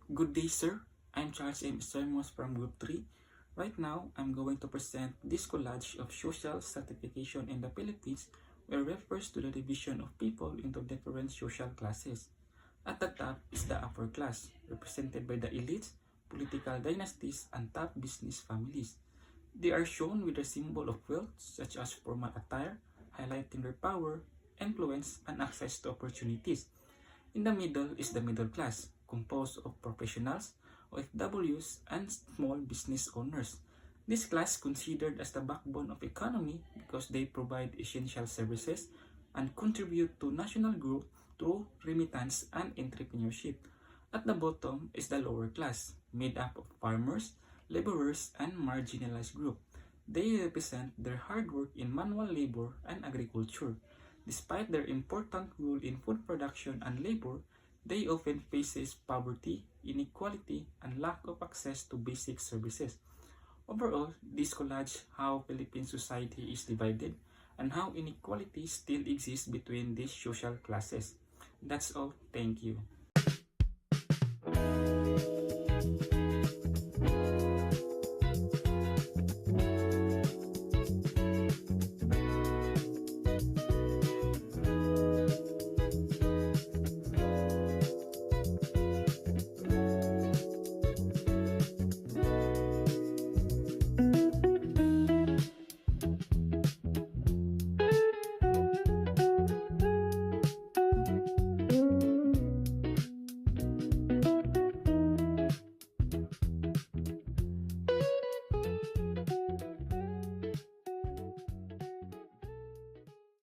Good day, sir. I'm Charles M. Sermos from Group 3. Right now, I'm going to present this collage of social stratification in the Philippines, where refers to the division of people into different social classes. At the top is the upper class, represented by the elites, political dynasties, and top business families. They are shown with a symbol of wealth, such as formal attire, highlighting their power, influence, and access to opportunities. In the middle is the middle class, composed of professionals, OFWs, and small business owners. This class considered as the backbone of economy because they provide essential services and contribute to national growth through remittance and entrepreneurship. At the bottom is the lower class, made up of farmers, laborers, and marginalized group. They represent their hard work in manual labor and agriculture. Despite their important role in food production and labor, they often faces poverty, inequality, and lack of access to basic services. Overall, this collage how Philippine society is divided and how inequality still exists between these social classes. That's all. Thank you.